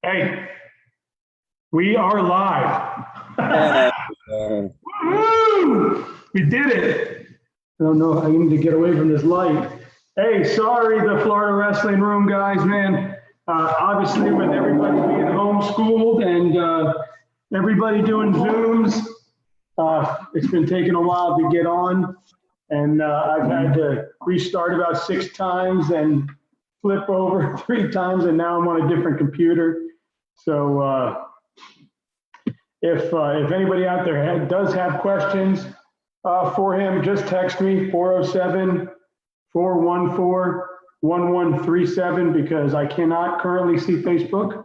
Hey, we are live. Yeah. Woo! We did it. I don't know. I need to get away from this light. Hey, sorry, the Florida Wrestling Room guys, man. Obviously, with everybody being homeschooled and everybody doing Zooms, it's been taking a while to get on. And I've had to restart about 6 times and flip over 3 times, and now I'm on a different computer. So if anybody out there does have questions for him, just text me 407-414-1137 because I cannot currently see Facebook.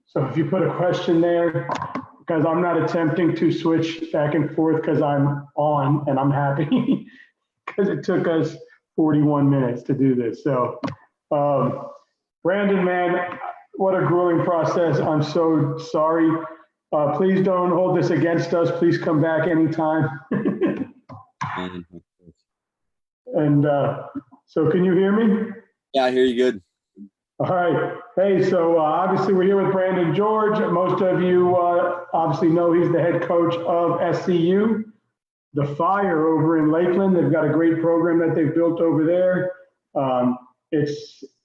So if you put a question there, because I'm not attempting to switch back and forth because I'm on and I'm happy because it took us 41 minutes to do this. So Brandon, man, what a grueling process. I'm so sorry. Please don't hold this against us. Please come back anytime. And so can you hear me? Yeah, I hear you good. All right. Hey, so obviously we're here with Brandon George. Most of you obviously know he's the head coach of SEU, the Fire over in Lakeland. They've got a great program that they've built over there.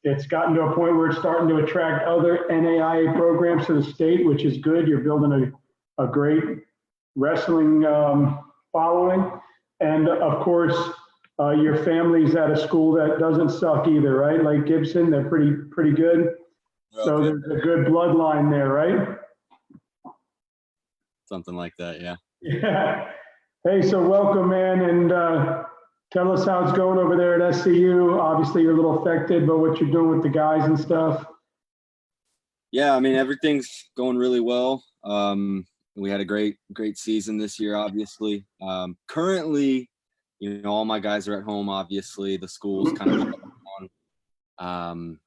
It's gotten to a point where it's starting to attract other NAIA programs to the state, which is good. You're building a great wrestling following. And of course, your family's at a school that doesn't suck either, right? Like Gibson, they're pretty good. Okay. So there's a good bloodline there, right? Something like that, yeah. Yeah. Hey, so welcome, man. And tell us how it's going over there at SCU. Obviously, you're a little affected, but what you're doing with the guys and stuff. Yeah, I mean, everything's going really well. We had a great season this year, obviously. Currently, you know, all my guys are at home, obviously. The school's kind of on.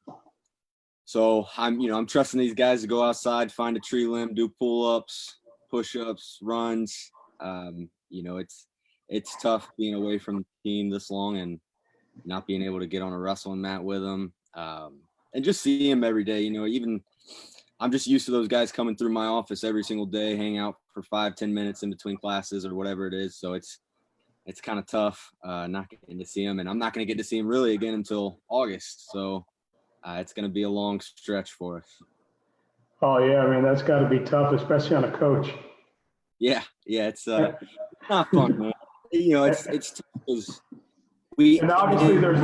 So I'm trusting these guys to go outside, find a tree limb, do pull-ups, push-ups, runs. You know, it's tough being away from the team this long and not being able to get on a wrestling mat with them, and just see them every day. You know, even I'm just used to those guys coming through my office every single day, hang out for 5-10 minutes in between classes or whatever it is. So it's kind of tough not getting to see them, and I'm not going to get to see them really again until August. So it's going to be a long stretch for us. Oh yeah, I mean that's got to be tough, especially on a coach. Yeah, it's not fun, man. You know, it's tough because and obviously there's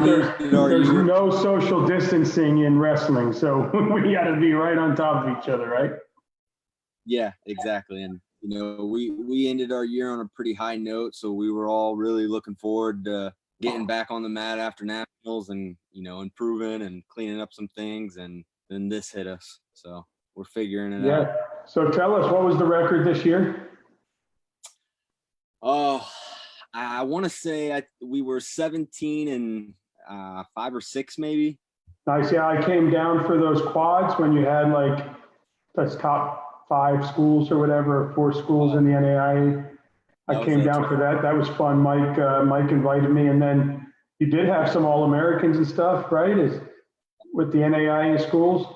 no social distancing in wrestling, so we got to be right on top of each other, right? Yeah, exactly. And you know, we ended our year on a pretty high note, so we were all really looking forward to getting back on the mat after nationals and, you know, improving and cleaning up some things, and then this hit us. So we're figuring it out. So tell us, what was the record this year? Oh, I want to say we were 17 and 5 or 6 maybe. Nice. Yeah, I came down for those quads when you had like that's top 5 schools or whatever, 4 schools in the NAIA. I came down for that. That was fun. Mike invited me, and then you did have some All-Americans and stuff, right? With the NAIA schools.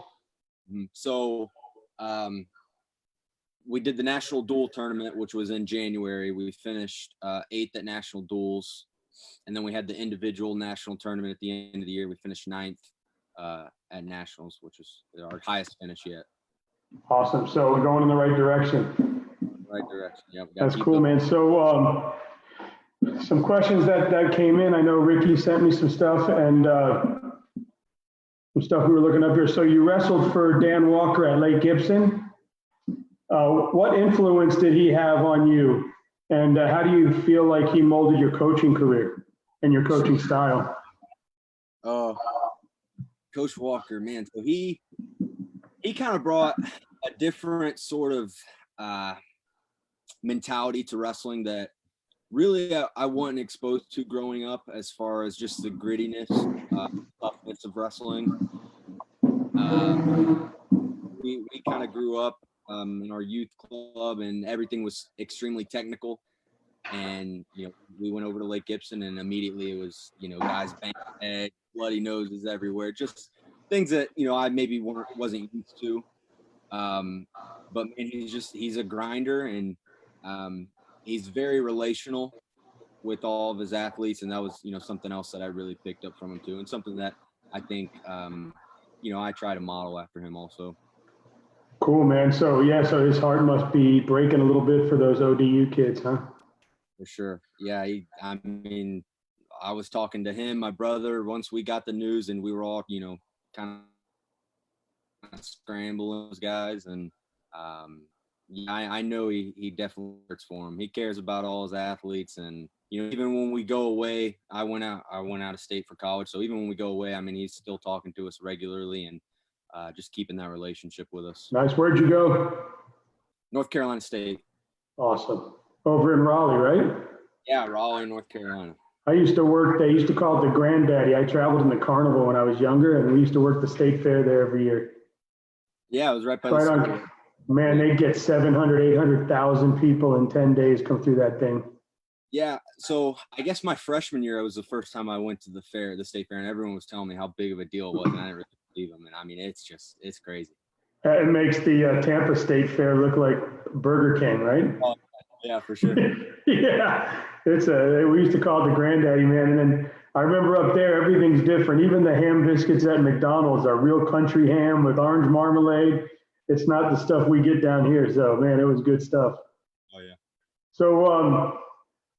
So we did the national dual tournament, which was in January. We finished 8th at national duels, and then we had the individual national tournament at the end of the year. We finished 9th at nationals, which was our highest finish yet. Awesome. So we're going in the right direction. Right direction. Yeah. That's cool, man. So some questions that came in. I know Ricky sent me some stuff and some stuff we were looking up here. So you wrestled for Dan Walker at Lake Gibson. What influence did he have on you? And how do you feel like he molded your coaching career and your coaching style? Oh, Coach Walker, man. So he kind of brought a different sort of mentality to wrestling that really I wasn't exposed to growing up, as far as just the grittiness, toughness of wrestling. We kind of grew up in our youth club, and everything was extremely technical. And, you know, we went over to Lake Gibson, and immediately it was, you know, guys banging head, bloody noses everywhere, just things that, you know, I maybe wasn't used to. But man, he's a grinder, and he's very relational with all of his athletes. And that was, something else that I really picked up from him too. And something that I think, I try to model after him also. Cool, man. So yeah, so his heart must be breaking a little bit for those ODU kids, huh? For sure. Yeah. I was talking to him, my brother, once we got the news, and we were all, kind of scrambling those guys. And yeah, I know he definitely hurts for him. He cares about all his athletes. And, even when we go away, I went out of state for college. So even when we go away, he's still talking to us regularly and just keeping that relationship with us. Nice. Where'd you go? North Carolina State. Awesome. Over in Raleigh, right? Yeah, Raleigh, North Carolina. I used to work, they used to call it the Granddaddy. I traveled in the carnival when I was younger, and we used to work the state fair there every year. Yeah, it was right by the school. Man, they get 700, 800,000 people in 10 days come through that thing. Yeah, so I guess my freshman year, it was the first time I went to the state fair, and everyone was telling me how big of a deal it was, and I didn't really believe them. And it's crazy. It makes the Tampa State Fair look like Burger King, right? Oh, yeah, for sure. Yeah, we used to call it the Granddaddy, man. And then I remember up there, everything's different. Even the ham biscuits at McDonald's are real country ham with orange marmalade. It's not the stuff we get down here. So, man, it was good stuff. Oh yeah. So,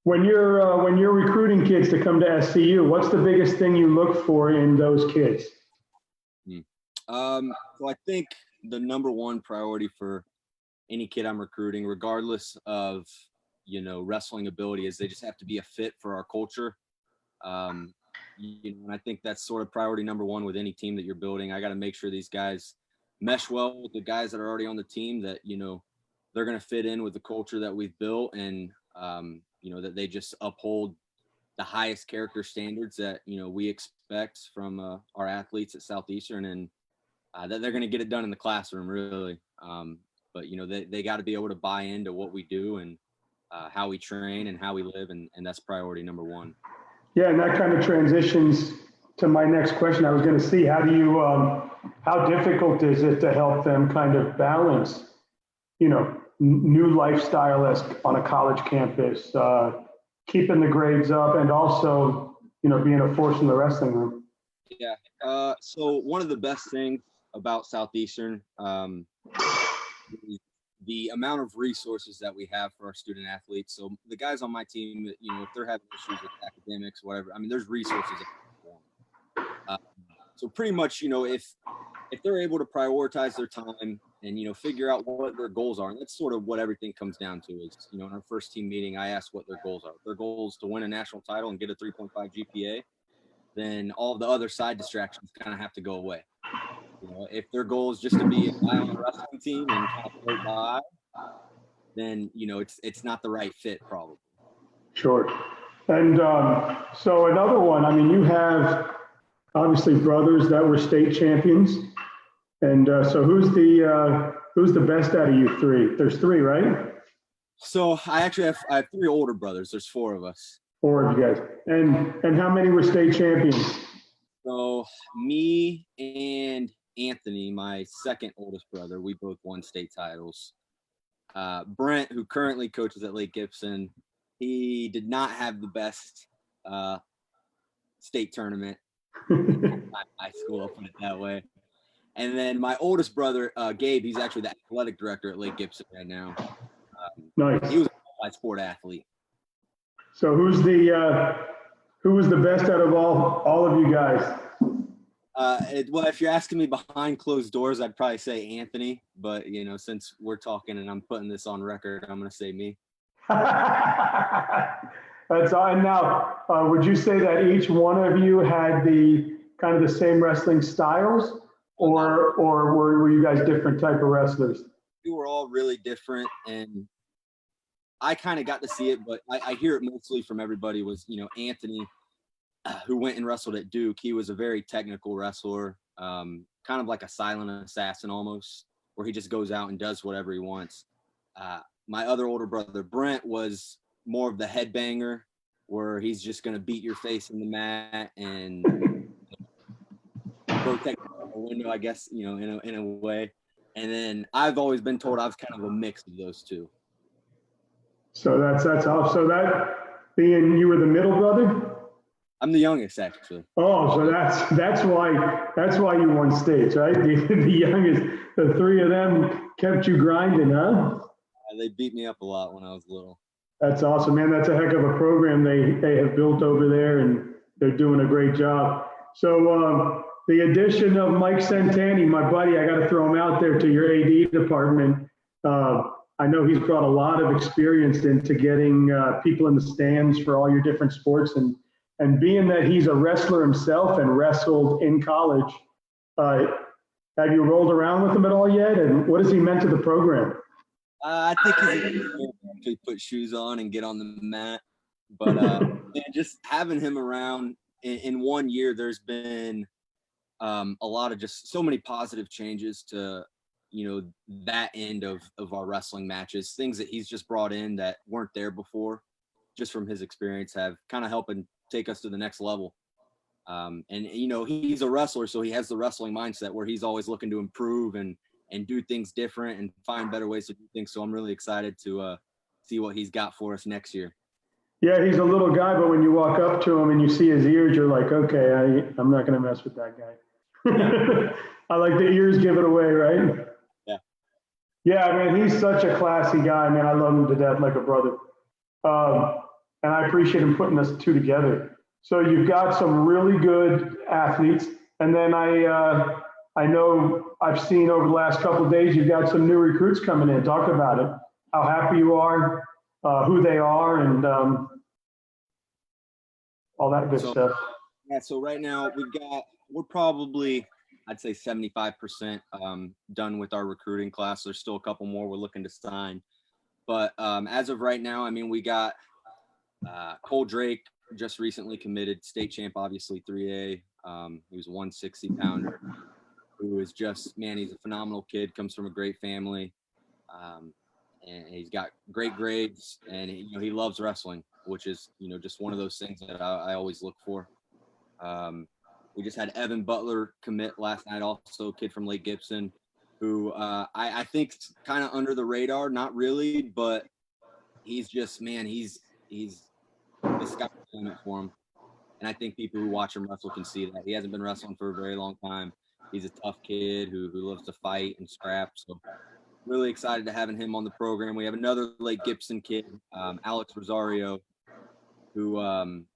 when you're recruiting kids to come to SCU, what's the biggest thing you look for in those kids? So I think the number one priority for any kid I'm recruiting, regardless of, wrestling ability, is they just have to be a fit for our culture. And I think that's sort of priority number one with any team that you're building. I got to make sure these guys mesh well with the guys that are already on the team, that, they're going to fit in with the culture that we've built, and, that they just uphold the highest character standards that, we expect from our athletes at Southeastern, and that they're going to get it done in the classroom, really. But, they got to be able to buy into what we do and how we train and how we live. And that's priority number one. Yeah, and that kind of transitions to my next question. I was going to see, how difficult is it to help them kind of balance, new lifestyle as on a college campus, keeping the grades up, and also, being a force in the wrestling room? Yeah. So one of the best things about Southeastern, the amount of resources that we have for our student athletes. So the guys on my team, if they're having issues with academics, whatever, there's resources. So pretty much, if they're able to prioritize their time and, figure out what their goals are, and that's sort of what everything comes down to is, in our first team meeting, I asked what their goals are. If their goal is to win a national title and get a 3.5 GPA, then all the other side distractions kind of have to go away. If their goal is just to be a guy on the wrestling team and kind of float by, then, it's not the right fit, probably. Sure. And so another one, you have obviously brothers that were state champions. And so who's the best out of you three? There's three, right? So I have three older brothers. There's four of us. Four of you guys. And how many were state champions? So me and Anthony, my second oldest brother, we both won state titles. Brent, who currently coaches at Lake Gibson, he did not have the best state tournament in high school, I'll put it that way. And then my oldest brother, Gabe, he's actually the athletic director at Lake Gibson right now. Nice. He was a multi-sport athlete. So who was the best out of all of you guys? Well, if you're asking me behind closed doors, I'd probably say Anthony. But, since we're talking and I'm putting this on record, I'm going to say me. That's all. And now, would you say that each one of you had the kind of the same wrestling styles, or were you guys different type of wrestlers? We were all really different, and I kind of got to see it, but I hear it mostly from everybody was, Anthony, who went and wrestled at Duke. He was a very technical wrestler, kind of like a silent assassin almost, where he just goes out and does whatever he wants. My other older brother, Brent, was more of the headbanger, where he's just going to beat your face in the mat and protect the window, I guess, in a way. And then I've always been told I was kind of a mix of those two. So that's how. So that being you were the middle brother. I'm the youngest, actually. Oh, so that's why you won states, right? The youngest, the three of them kept you grinding, huh? They beat me up a lot when I was little. That's awesome, man. That's a heck of a program they have built over there, and they're doing a great job. So the addition of Mike Santani, my buddy, I got to throw him out there to your AD department. I know he's brought a lot of experience into getting people in the stands for all your different sports, and being that he's a wrestler himself and wrestled in college, uh, have you rolled around with him at all yet? And what has he meant to the program? I think he's actually put shoes on and get on the mat. But man, just having him around in 1 year, there's been a lot of just so many positive changes to, that end of our wrestling matches. Things that he's just brought in that weren't there before, just from his experience, have kind of helping take us to the next level. And he's a wrestler, so he has the wrestling mindset where he's always looking to improve and do things different and find better ways to do things. So I'm really excited to see what he's got for us next year. Yeah, he's a little guy, but when you walk up to him and you see his ears, you're like, okay, I'm not going to mess with that guy. I like the ears give it away, right? Yeah. Yeah, man, he's such a classy guy, man. I love him to death like a brother. And I appreciate him putting us two together. So you've got some really good athletes. And then I know I've seen over the last couple of days, you've got some new recruits coming in. Talk about it, how happy you are, who they are, and all that good stuff. Yeah, so right now we're probably, I'd say 75% done with our recruiting class. There's still a couple more we're looking to sign. But as of right now, I mean, we got Cole Drake just recently committed, state champ, obviously 3A. He was a 160 pounder who is just, man, he's a phenomenal kid, comes from a great family. And he's got great grades, and he loves wrestling, which is just one of those things that I always look for. We just had Evan Butler commit last night, also a kid from Lake Gibson, who I think kind of under the radar, not really, but he's just, man, he's the sky's the limit for him. And I think people who watch him wrestle can see that. He hasn't been wrestling for a very long time. He's a tough kid who loves to fight and scrap. So really excited to having him on the program. We have another Lake Gibson kid, Alex Rosario, who, man,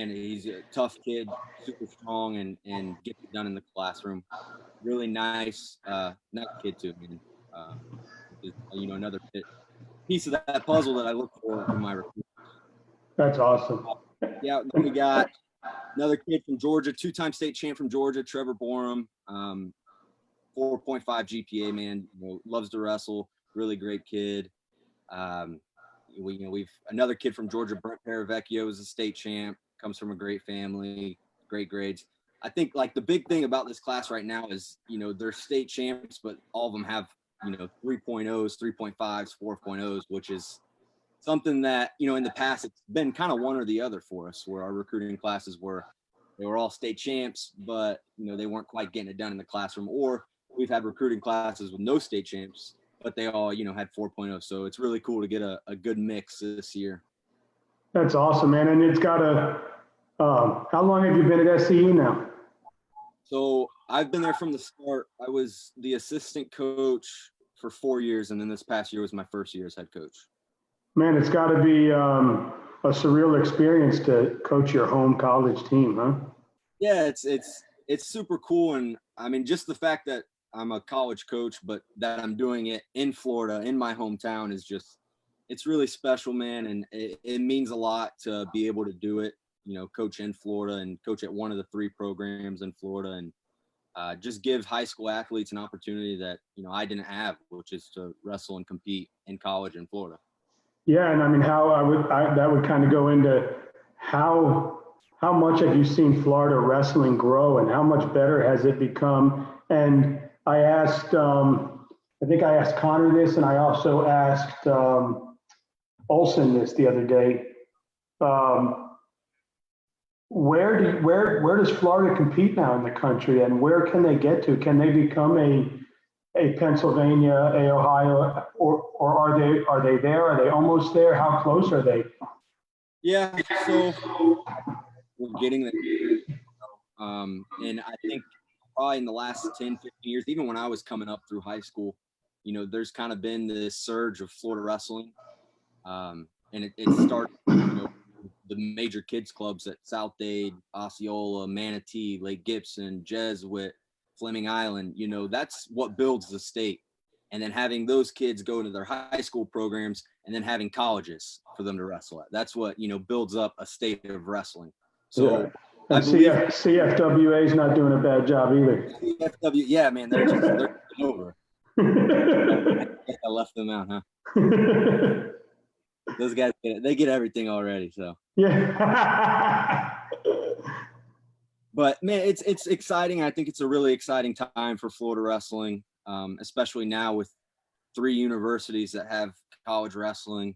he's a tough kid, super strong, and gets it done in the classroom. Really nice kid too, man. Another piece of that puzzle that I look for in my recruit. That's awesome. Yeah, then we got another kid from Georgia, two-time state champ from Georgia, Trevor Borum, 4.5 GPA, man. Loves to wrestle, really great kid. We've another kid from Georgia, Brent Paravecchio, is a state champ, comes from a great family, great grades. I think like the big thing about this class right now is, they're state champs, but all of them have, 3.0s, 3.5s, 4.0s, which is something that, in the past, it's been kind of one or the other for us, where our recruiting classes they were all state champs, but, they weren't quite getting it done in the classroom. Or we've had recruiting classes with no state champs, but they all, had 4.0. So it's really cool to get a good mix this year. That's awesome, man. And it's got how long have you been at SEU now? So I've been there from the start. I was the assistant coach for 4 years, and then this past year was my first year as head coach. Man, it's got to be a surreal experience to coach your home college team, huh? Yeah, it's super cool. And I mean, just the fact that I'm a college coach, but that I'm doing it in Florida, in my hometown, is just, it's really special, man. And it means a lot to be able to do it, coach in Florida and coach at one of the 3 programs in Florida, and just give high school athletes an opportunity that, I didn't have, which is to wrestle and compete in college in Florida. Yeah, and I mean, that would kind of go into how much have you seen Florida wrestling grow, and how much better has it become? And I asked, I think I asked Connor this, and I also asked Olson this the other day. Where does Florida compete now in the country, and where can they get to? Can they become a Pennsylvania, a Ohio, or are they there? Are they almost there? How close are they? Yeah, so we're getting there. And I think probably in the last 10, 15 years, even when I was coming up through high school, there's kind of been this surge of Florida wrestling. And it started, the major kids clubs at South Dade, Osceola, Manatee, Lake Gibson, Jesuit, Fleming Island. That's what builds the state. And then having those kids go to their high school programs and then having colleges for them to wrestle at. That's what, builds up a state of wrestling. So Yeah. And CFWA is not doing a bad job either. CFW, yeah, man, they're over. I left them out, huh? Those guys they get everything already, so yeah. But man, it's exciting. I think it's a really exciting time for Florida wrestling, especially now with 3 universities that have college wrestling.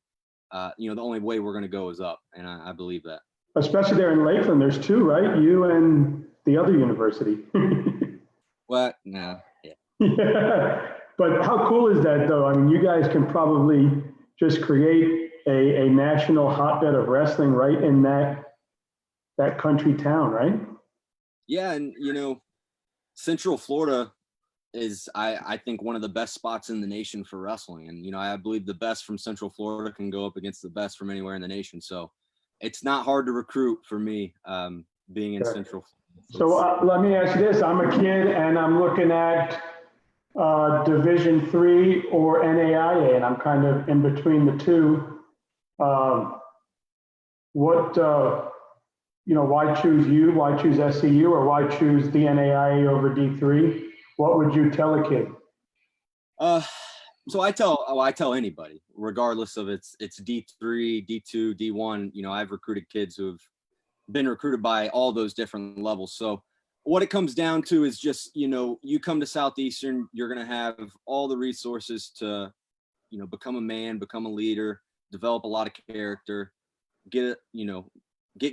The only way we're going to go is up, and I believe that. Especially there in Lakeland, there's 2, right? You and the other university. What? No. Yeah. Yeah. But how cool is that, though? I mean, you guys can probably just create a national hotbed of wrestling right in that country town, right? Yeah, and Central Florida is I think one of the best spots in the nation for wrestling, and I believe the best from Central Florida can go up against the best from anywhere in the nation. So it's not hard to recruit for me, being in Central Florida. So let me ask you this: I'm a kid and I'm looking at Division III or NAIA, and I'm kind of in between the two. Why choose you? Why choose SEU, or why choose the NAIA over D3? What would you tell a kid? So I tell anybody, regardless of it's D3, D2, D1. I've recruited kids who have been recruited by all those different levels. So what it comes down to is just, you come to Southeastern, you're going to have all the resources to, become a man, become a leader, develop a lot of character, get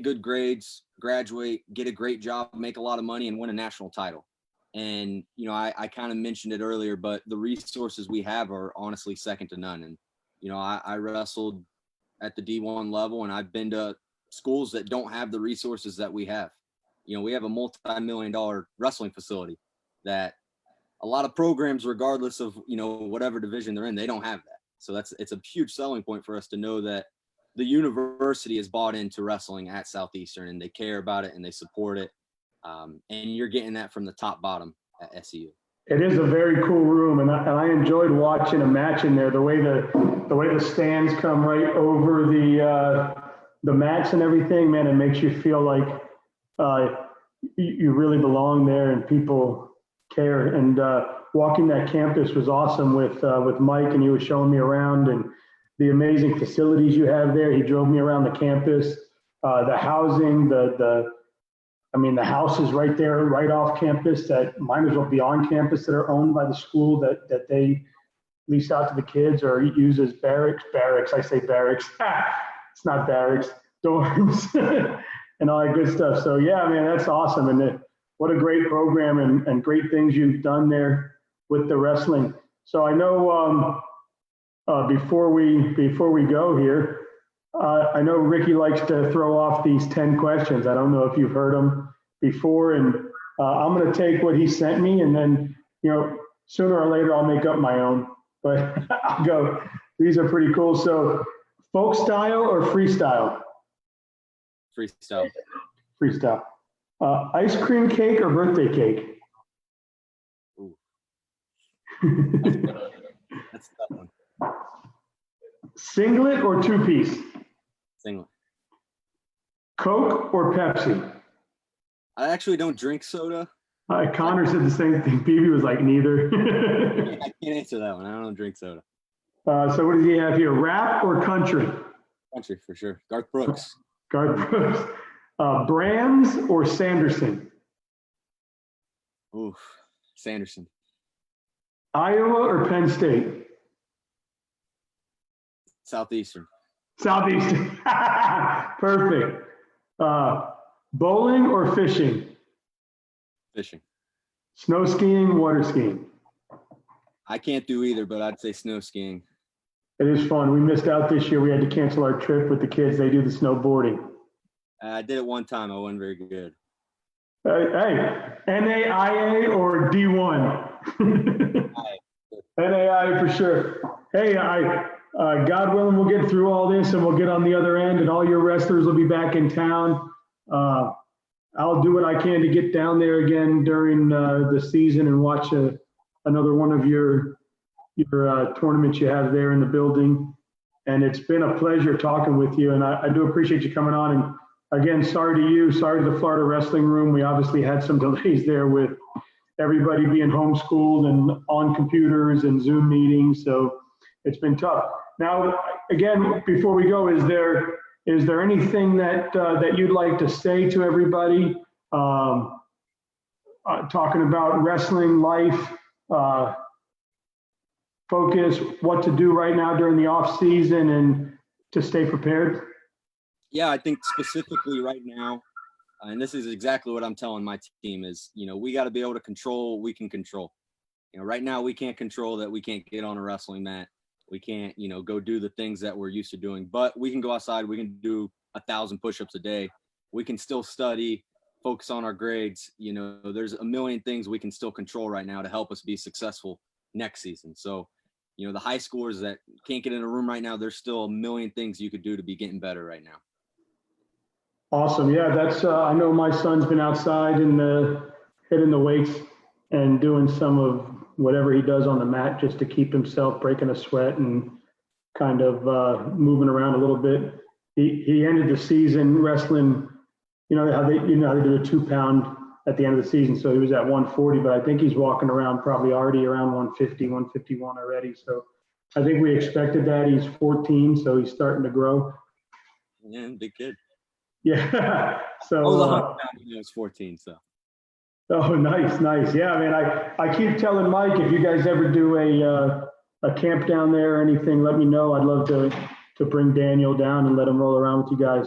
good grades, graduate, get a great job, make a lot of money, and win a national title. And, I kind of mentioned it earlier, but the resources we have are honestly second to none. And, I wrestled at the D1 level, and I've been to schools that don't have the resources that we have. We have a multi-million-dollar wrestling facility that a lot of programs, regardless of, whatever division they're in, they don't have that. So it's a huge selling point for us to know that the university is bought into wrestling at Southeastern, and they care about it and they support it. And you're getting that from the top bottom at SEU. It is a very cool room, and I enjoyed watching a match in there. The way the stands come right over the mats and everything, man, it makes you feel like you really belong there and people care. And walking that campus was awesome with Mike, and he was showing me around and the amazing facilities you have there. He drove me around the campus, the housing, the houses right there, right off campus that might as well be on campus, that are owned by the school that they lease out to the kids or use as barracks. I say barracks. It's not barracks, dorms, and all that good stuff. So yeah, man, that's awesome. And what a great program and great things you've done there with the wrestling. So I know before we go here, I know Ricky likes to throw off these 10 questions. I don't know if you've heard them before, and I'm going to take what he sent me, and then, sooner or later I'll make up my own, but I'll go. These are pretty cool. So folk style or freestyle? Freestyle. Freestyle. Ice cream cake or birthday cake? Ooh. That's a tough one. Singlet or two-piece? Singlet. Coke or Pepsi? I actually don't drink soda. Connor said the same thing. Phoebe was like, neither. I can't answer that one. I don't drink soda. So what does he have here? Rap or country? Country, for sure. Garth Brooks. Garth Brooks. Brands or Sanderson? Ooh, Sanderson. Iowa or Penn State? Southeastern. Southeastern. Perfect. Bowling or fishing? Fishing. Snow skiing, water skiing? I can't do either, but I'd say snow skiing. It is fun. We missed out this year. We had to cancel our trip with the kids. They do the snowboarding. I did it one time. I wasn't very good. Hey, NAIA or D1? NAIA for sure. Hey, God willing, we'll get through all this and we'll get on the other end, and all your wrestlers will be back in town. I'll do what I can to get down there again during the season and watch another one of your tournaments you have there in the building. And it's been a pleasure talking with you, and I do appreciate you coming on. And again, sorry to you, sorry to the Florida Wrestling Room. We obviously had some delays there with everybody being homeschooled and on computers and Zoom meetings, so it's been tough. Now, again, before we go, is there anything that you'd like to say to everybody? Talking about wrestling life, focus, what to do right now during the off season, and to stay prepared? Yeah, I think specifically right now, and this is exactly what I'm telling my team is, we got to be able to control what we can control. Right now we can't control that we can't get on a wrestling mat. We can't, go do the things that we're used to doing, but we can go outside. We can do 1,000 push-ups a day. We can still study, focus on our grades. There's a million things we can still control right now to help us be successful next season. So, the high schoolers that can't get in a room right now, there's still a million things you could do to be getting better right now. Awesome. Yeah, that's, I know my son's been outside hitting the weights and doing some of whatever he does on the mat just to keep himself breaking a sweat and kind of moving around a little bit. He ended the season wrestling, how they do a 2-pound at the end of the season. So he was at 140, but I think he's walking around probably already around 150, 151 already. So I think we expected that. He's 14, so he's starting to grow. Yeah, big kid. Yeah. So I was 100 pounds when I was 14. So. Oh, nice. Yeah, I mean, I keep telling Mike, if you guys ever do a camp down there or anything, let me know. I'd love to bring Daniel down and let him roll around with you guys.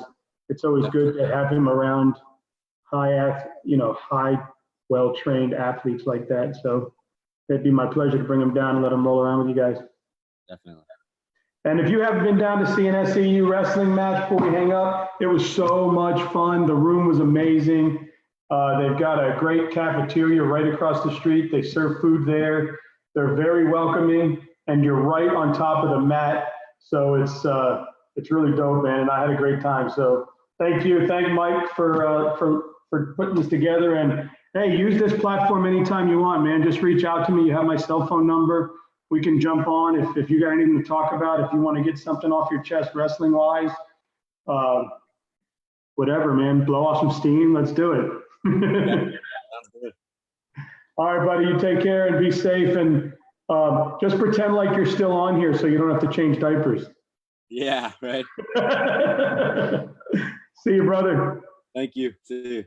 It's always good to have him around high, well-trained athletes like that. So it'd be my pleasure to bring him down and let him roll around with you guys. Definitely. And if you haven't been down to see an SEU wrestling match before we hang up, it was so much fun. The room was amazing. They've got a great cafeteria right across the street. They serve food there. They're very welcoming, and you're right on top of the mat. So it's really dope, man. And I had a great time. So thank you. Thank Mike for putting this together. And hey, use this platform anytime you want, man. Just reach out to me. You have my cell phone number. We can jump on if you got anything to talk about. If you want to get something off your chest wrestling wise, whatever, man. Blow off some steam. Let's do it. Sounds good. All right, buddy, you take care and be safe, and just pretend like you're still on here so you don't have to change diapers. Yeah, right. See you, brother. Thank you. See you.